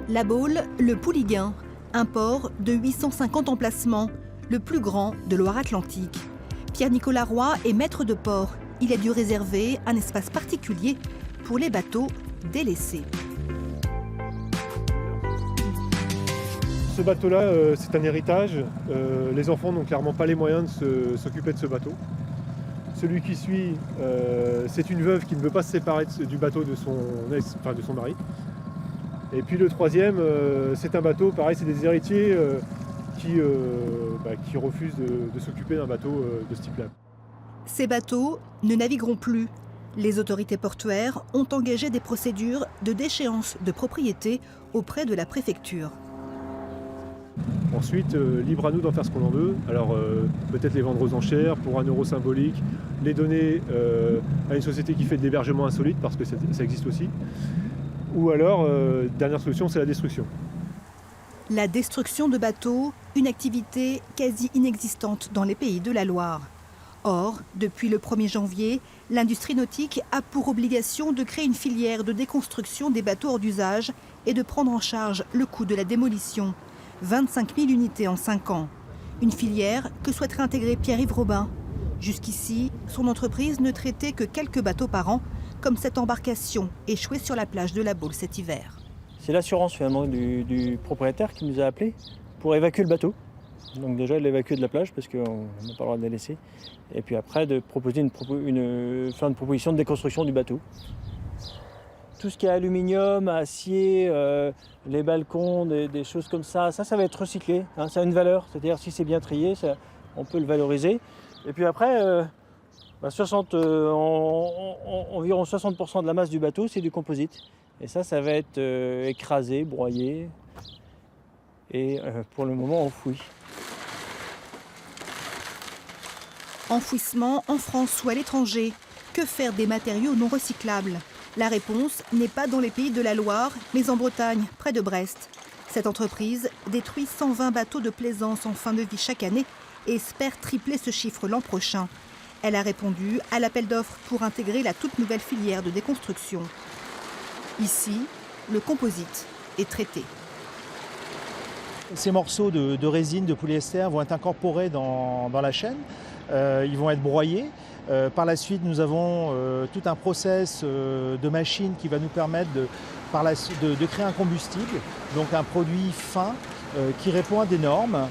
La Baule, le Pouliguen, un port de 850 emplacements, le plus grand de Loire-Atlantique. Pierre-Nicolas Roy est maître de port. Il a dû réserver un espace particulier pour les bateaux délaissés. Ce bateau-là, c'est un héritage. Les enfants n'ont clairement pas les moyens de s'occuper de ce bateau. Celui qui suit, c'est une veuve qui ne veut pas se séparer du bateau de son mari. Et puis le troisième, c'est un bateau, pareil, c'est des héritiers qui refusent de s'occuper d'un bateau de ce type-là. Ces bateaux ne navigueront plus. Les autorités portuaires ont engagé des procédures de déchéance de propriété auprès de la préfecture. Ensuite, libre à nous d'en faire ce qu'on en veut. Alors peut-être les vendre aux enchères pour 1 euro symbolique, les donner à une société qui fait de l'hébergement insolite, parce que ça existe aussi. Ou alors, dernière solution, c'est la destruction. La destruction de bateaux, une activité quasi inexistante dans les pays de la Loire. Or, depuis le 1er janvier, l'industrie nautique a pour obligation de créer une filière de déconstruction des bateaux hors d'usage et de prendre en charge le coût de la démolition. 25 000 unités en 5 ans. Une filière que souhaiterait intégrer Pierre-Yves Robin. Jusqu'ici, son entreprise ne traitait que quelques bateaux par an, comme cette embarcation échouée sur la plage de la Baule cet hiver. C'est l'assurance finalement du propriétaire qui nous a appelés pour évacuer le bateau. Donc déjà l'évacuer de la plage parce qu'on n'a pas le droit de la laisser. Et puis après de proposer faire une proposition de déconstruction du bateau. Tout ce qui est aluminium, acier, les balcons, des choses comme ça va être recyclé. Hein, ça a une valeur, c'est-à-dire si c'est bien trié, on peut le valoriser. Et puis après, environ 60% de la masse du bateau, c'est du composite. Et ça va être écrasé, broyé et pour le moment enfoui. Enfouissement en France ou à l'étranger. Que faire des matériaux non recyclables ? La réponse n'est pas dans les pays de la Loire, mais en Bretagne, près de Brest. Cette entreprise détruit 120 bateaux de plaisance en fin de vie chaque année et espère tripler ce chiffre l'an prochain. Elle a répondu à l'appel d'offres pour intégrer la toute nouvelle filière de déconstruction. Ici, le composite est traité. Ces morceaux de résine, de polyester vont être incorporés dans la chaîne. Ils vont être broyés. Par la suite, nous avons tout un process de machine qui va nous permettre de créer un combustible, donc un produit fin qui répond à des normes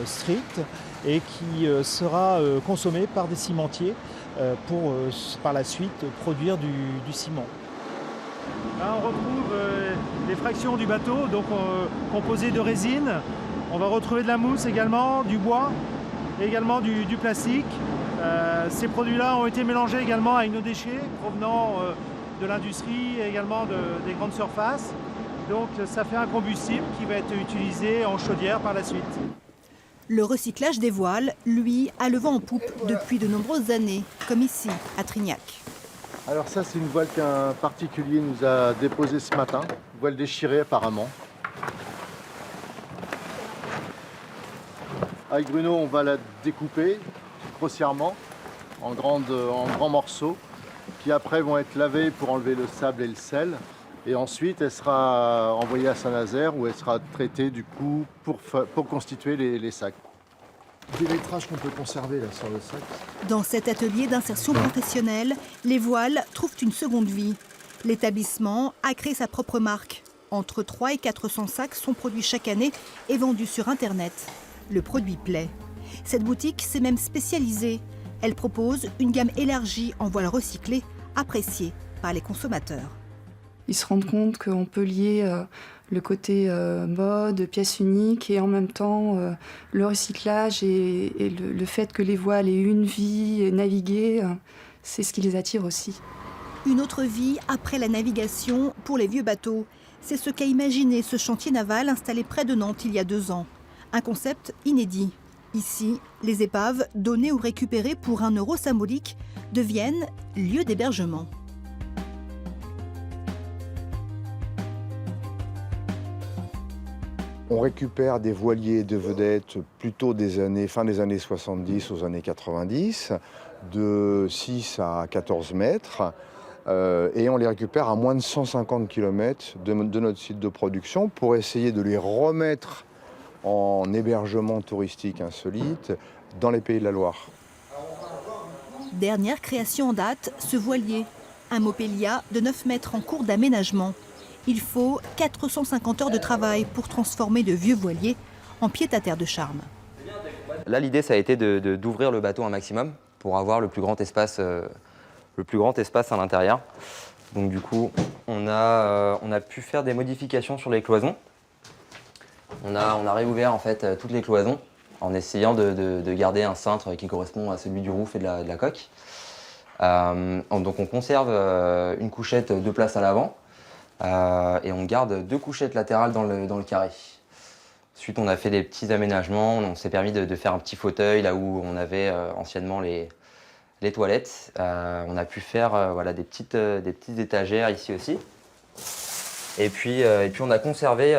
strictes et qui sera consommé par des cimentiers pour par la suite produire du ciment. Là, on retrouve les fractions du bateau, donc composées de résine. On va retrouver de la mousse également, du bois et également du plastique. Ces produits-là ont été mélangés également avec nos déchets provenant de l'industrie et également des grandes surfaces. Donc ça fait un combustible qui va être utilisé en chaudière par la suite. Le recyclage des voiles, lui, a le vent en poupe depuis de nombreuses années, comme ici, à Trignac. Alors ça, c'est une voile qu'un particulier nous a déposée ce matin, voile déchirée apparemment. Avec Bruno, on va la découper grossièrement en grands morceaux qui après vont être lavés pour enlever le sable et le sel. Et ensuite, elle sera envoyée à Saint-Nazaire où elle sera traitée du coup pour constituer les sacs. Des lettrages qu'on peut conserver là sur le sac. Dans cet atelier d'insertion professionnelle, les voiles trouvent une seconde vie. L'établissement a créé sa propre marque. Entre 300 et 400 sacs sont produits chaque année et vendus sur Internet. Le produit plaît. Cette boutique s'est même spécialisée. Elle propose une gamme élargie en voiles recyclées, appréciée par les consommateurs. Ils se rendent compte qu'on peut lier le côté mode, pièce unique et en même temps le recyclage et le fait que les voiles aient une vie, naviguer, c'est ce qui les attire aussi. Une autre vie après la navigation pour les vieux bateaux. C'est ce qu'a imaginé ce chantier naval installé près de Nantes il y a 2 ans. Un concept inédit. Ici, les épaves, données ou récupérées pour 1 euro symbolique, deviennent lieu d'hébergement. On récupère des voiliers de vedettes plutôt fin des années 70 aux années 90, de 6 à 14 mètres, et on les récupère à moins de 150 km de notre site de production pour essayer de les remettre en hébergement touristique insolite dans les Pays de la Loire. Dernière création en date, ce voilier. Un Mopelia de 9 mètres en cours d'aménagement. Il faut 450 heures de travail pour transformer de vieux voiliers en pied-à-terre de charme. Là, l'idée, ça a été d'ouvrir le bateau un maximum pour avoir le plus grand espace à l'intérieur. Donc du coup, on a pu faire des modifications sur les cloisons. On a réouvert en fait toutes les cloisons en essayant de garder un cintre qui correspond à celui du roof et de la coque. Donc on conserve une couchette 2 places à l'avant et on garde 2 couchettes latérales dans le carré. Ensuite, on a fait des petits aménagements. On s'est permis de faire un petit fauteuil là où on avait anciennement les toilettes. On a pu faire voilà, des petites étagères ici aussi. Et puis on a conservé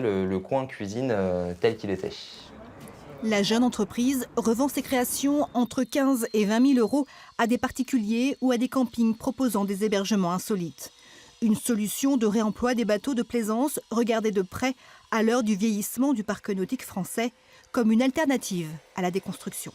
le coin cuisine tel qu'il était. La jeune entreprise revend ses créations entre 15 et 20 000 euros à des particuliers ou à des campings proposant des hébergements insolites. Une solution de réemploi des bateaux de plaisance regardée de près à l'heure du vieillissement du parc nautique français comme une alternative à la déconstruction.